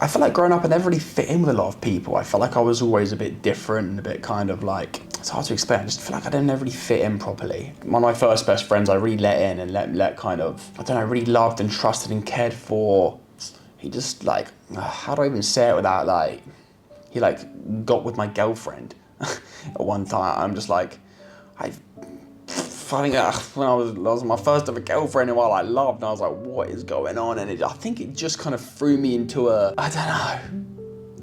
I feel like growing up, I never really fit in with a lot of people. I felt like I was always a bit different and a bit kind of like, it's hard to explain. I just feel like I didn't never really fit in properly. One of my first best friends I really let in and let kind of, I don't know, really loved and trusted and cared for. He just like, how do I even say it without like, he like got with my girlfriend at one time. I'm just like, when I was my first ever girlfriend who I like loved, and I was like, what is going on? And I think it just kind of threw me into I don't know.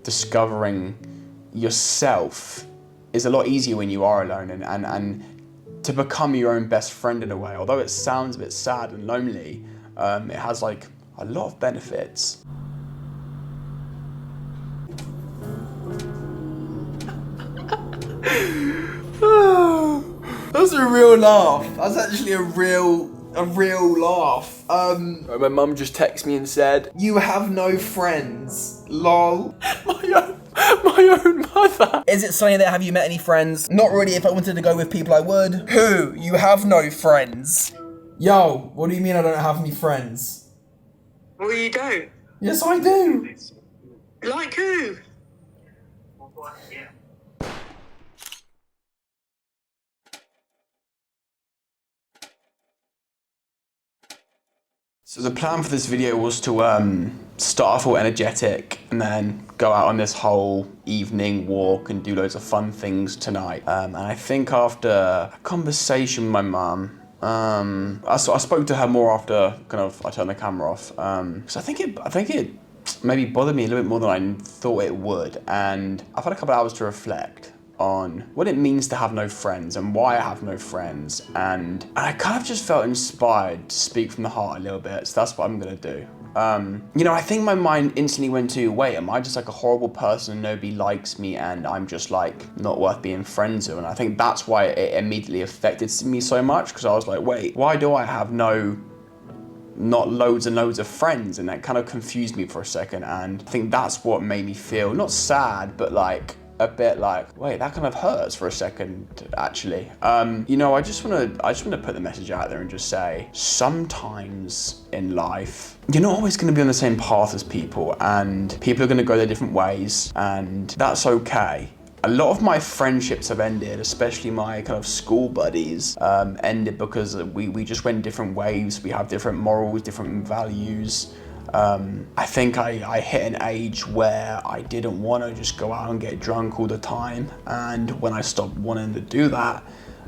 Discovering yourself is a lot easier when you are alone, and to become your own best friend in a way. Although it sounds a bit sad and lonely, it has like a lot of benefits. That's a real laugh. That's actually a real laugh. My mum just texted me and said, "You have no friends." Lol. My own mother. Is it sunny there? Have you met any friends? Not really. If I wanted to go with people, I would. Who? You have no friends. Yo, what do you mean I don't have any friends? Well, you don't. Yes, I do. Like who? So the plan for this video was to start off all energetic and then go out on this whole evening walk and do loads of fun things tonight. And I think after a conversation with my mum, I spoke to her more after kind of I turned the camera off. So I think it maybe bothered me a little bit more than I thought it would. And I've had a couple of hours to reflect on what it means to have no friends and why I have no friends, and I kind of just felt inspired to speak from the heart a little bit, so that's what I'm gonna do. You know, I think my mind instantly went to, wait, am I just like a horrible person and nobody likes me and I'm just like not worth being friends with? And I think that's why it immediately affected me so much, because I was like, wait, why do I have not loads and loads of friends? And that kind of confused me for a second, and I think that's what made me feel not sad, but like a bit like, wait, that kind of hurts for a second, actually. You know, I just want to put the message out there and just say, sometimes in life, you're not always going to be on the same path as people, and people are going to go their different ways, and that's okay. A lot of my friendships have ended, especially my kind of school buddies, ended because we just went different ways. We have different morals, different values. I think I hit an age where I didn't want to just go out and get drunk all the time, and when I stopped wanting to do that,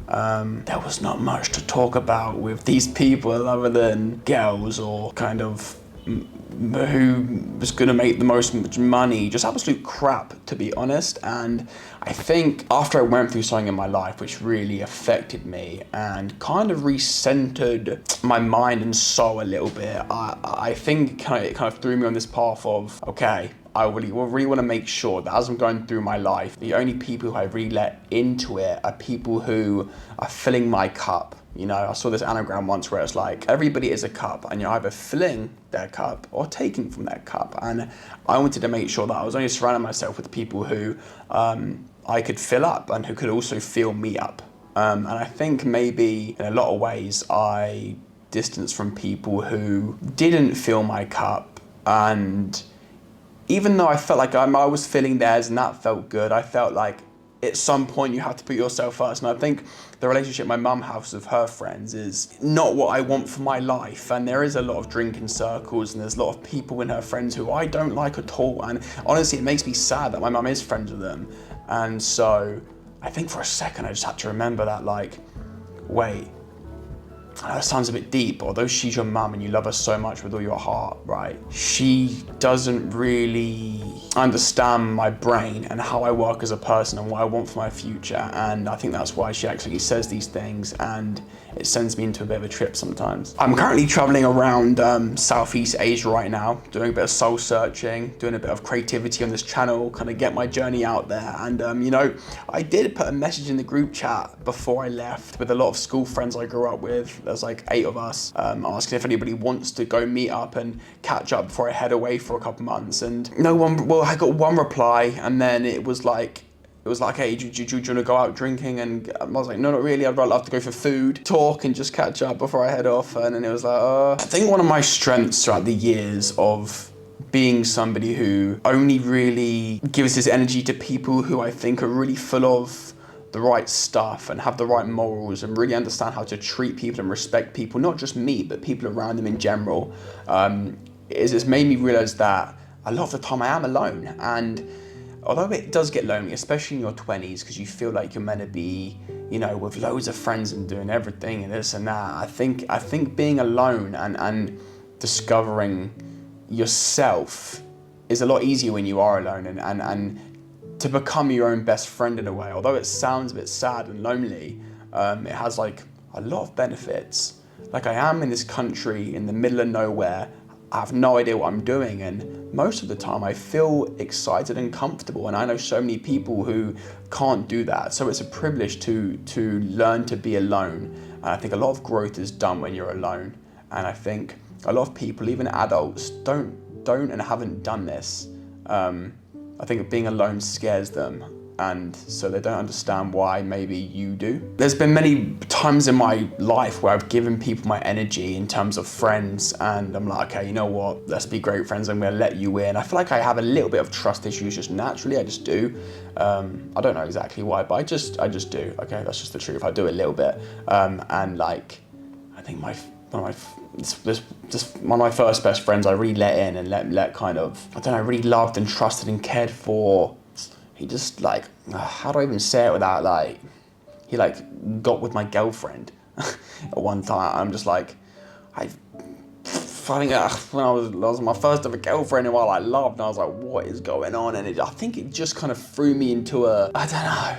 there was not much to talk about with these people other than girls or kind of who was going to make the most money, just absolute crap, to be honest. And I think after I went through something in my life which really affected me and kind of recentered my mind and soul a little bit, I think it kind of threw me on this path of, okay, I really want to make sure that as I'm going through my life, the only people who I really let into it are people who are filling my cup. You know, I saw this anagram once where it's like, everybody is a cup and you're either filling their cup or taking from their cup. And I wanted to make sure that I was only surrounding myself with people who I could fill up and who could also fill me up. And I think maybe in a lot of ways I distanced from people who didn't fill my cup, and even though I felt like I was filling theirs and that felt good, I felt like at some point you have to put yourself first. And I think the relationship my mum has with her friends is not what I want for my life. And there is a lot of drinking circles and there's a lot of people in her friends who I don't like at all. And honestly, it makes me sad that my mum is friends with them. And so I think for a second I just had to remember that, like, wait, I know that sounds a bit deep, although she's your mum and you love her so much with all your heart, right? She doesn't really understand my brain and how I work as a person and what I want for my future. And I think that's why she actually says these things, and it sends me into a bit of a trip sometimes. I'm currently traveling around Southeast Asia right now, doing a bit of soul searching, doing a bit of creativity on this channel, kind of get my journey out there. And you know, I did put a message in the group chat before I left with a lot of school friends I grew up with. There's like 8 of us, asking if anybody wants to go meet up and catch up before I head away for a couple months. And no one, well, I got one reply, and then it was like, hey, do you want to go out drinking? And I was like, no, not really. I'd rather love to go for food, talk, and just catch up before I head off. And then it was like, I think one of my strengths throughout the years of being somebody who only really gives his energy to people who I think are really full of the right stuff and have the right morals and really understand how to treat people and respect people, not just me, but people around them in general, it's made me realize that a lot of the time I am alone. And although it does get lonely, especially in your 20s, because you feel like you're meant to be, you know, with loads of friends and doing everything and this and that, I think being alone and discovering yourself is a lot easier when you are alone, and to become your own best friend in a way. Although it sounds a bit sad and lonely, it has like a lot of benefits. Like, I am in this country in the middle of nowhere. I have no idea what I'm doing, and most of the time I feel excited and comfortable, and I know so many people who can't do that. So it's a privilege to learn to be alone. And I think a lot of growth is done when you're alone. And I think a lot of people, even adults, don't and haven't done this. I think being alone scares them, and so they don't understand why maybe you do. There's been many times in my life where I've given people my energy in terms of friends, and I'm like, okay, you know what, let's be great friends, I'm gonna let you in. I feel like I have a little bit of trust issues just naturally, I just do. I don't know exactly why, but I just do, okay, that's just the truth, I do a little bit. And like, I think one of my first best friends I really let in and let kind of, I don't know, really loved and trusted and cared for. He just like, how do I even say it without like, he like got with my girlfriend at one time. I'm just like, I think when I was my first ever girlfriend who I loved, and I was like, what is going on? And I think it just kind of threw me into a, I don't know,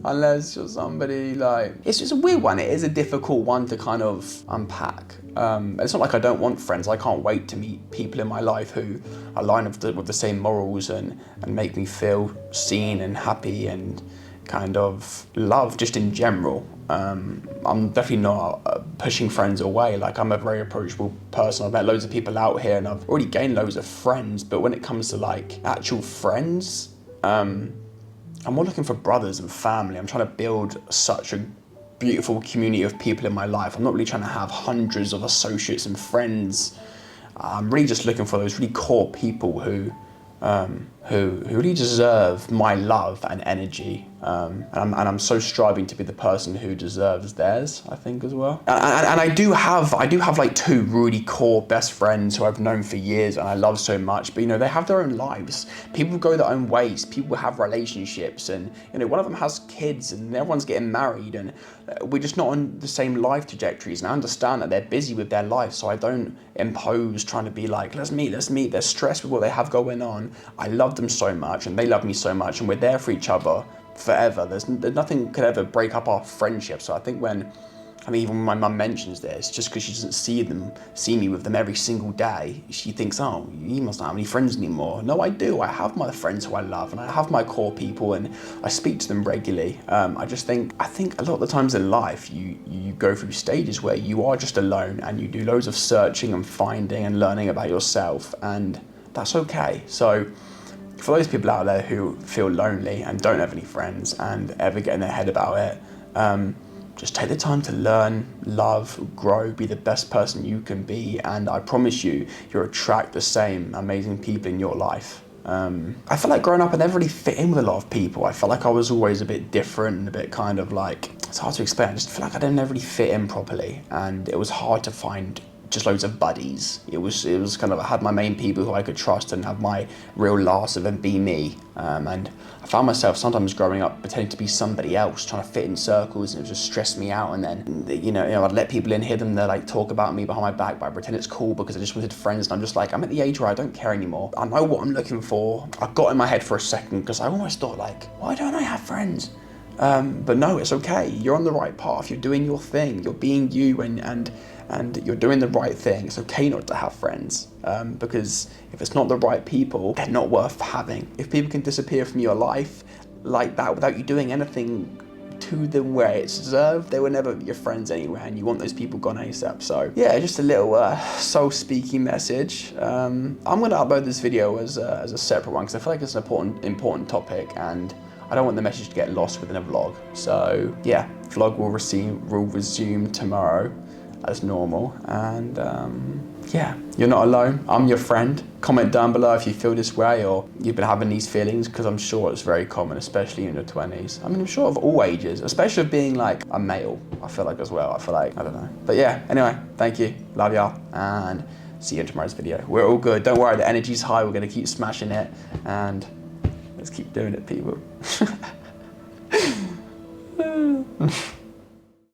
unless you're somebody like, it's just a weird one. It is a difficult one to kind of unpack. It's not like I don't want friends. I can't wait to meet people in my life who align with the same morals and make me feel seen and happy and kind of love just in general. I'm definitely not pushing friends away. Like, I'm a very approachable person. I've met loads of people out here and I've already gained loads of friends, but when it comes to like actual friends, I'm more looking for brothers and family. I'm trying to build such a beautiful community of people in my life. I'm not really trying to have hundreds of associates and friends. I'm really just looking for those really core people who really deserve my love and energy. And I'm so striving to be the person who deserves theirs, I think, as well. And I do have like two really core best friends who I've known for years and I love so much, but you know, they have their own lives. People go their own ways, people have relationships, and you know, one of them has kids and everyone's getting married, and we're just not on the same life trajectories. And I understand that they're busy with their life, so I don't impose trying to be like, let's meet. They're stressed with what they have going on. I love them so much and they love me so much, and we're there for each other forever. There's nothing could ever break up our friendship. So I think even when my mum mentions this, just because she doesn't see me with them every single day, she thinks, oh, you must not have any friends anymore. No, I do. I have my friends who I love, and I have my core people, and I speak to them regularly. I think a lot of the times in life, you go through stages where you are just alone, and you do loads of searching and finding and learning about yourself, and that's okay. So for those people out there who feel lonely and don't have any friends and ever get in their head about it, just take the time to learn, love, grow, be the best person you can be, and I promise you'll attract the same amazing people in your life. I feel like growing up I never really fit in with a lot of people. I felt like I was always a bit different and a bit kind of like, it's hard to explain, I just feel like I didn't ever really fit in properly, and it was hard to find just loads of buddies. It was kind of, I had my main people who I could trust and have my real laughs of and be me. And I found myself sometimes growing up pretending to be somebody else, trying to fit in circles, and it was just stressed me out. And then, you know, I'd let people in, hear them, they're like talk about me behind my back, but I pretend it's cool because I just wanted friends. And I'm just like, I'm at the age where I don't care anymore. I know what I'm looking for. I got in my head for a second because I almost thought like, why don't I have friends? But no, it's okay. You're on the right path. You're doing your thing. You're being you, and you're doing the right thing. It's okay not to have friends, because if it's not the right people, they're not worth having. If people can disappear from your life like that without you doing anything to them where it's deserved, they were never your friends anyway, and you want those people gone ASAP. So yeah, just a little soul-speaking message. I'm gonna upload this video as a separate one because I feel like it's an important topic, and I don't want the message to get lost within a vlog. So yeah, vlog will resume tomorrow as normal, and yeah, you're not alone. I'm your friend. Comment down below if you feel this way or you've been having these feelings, because I'm sure it's very common, especially in your 20s. I mean, I'm sure of all ages, especially of being like a male, I feel like as well. I feel like, I don't know. But yeah, anyway, thank you. Love y'all. And see you in tomorrow's video. We're all good. Don't worry, the energy's high. We're going to keep smashing it. And let's keep doing it, people.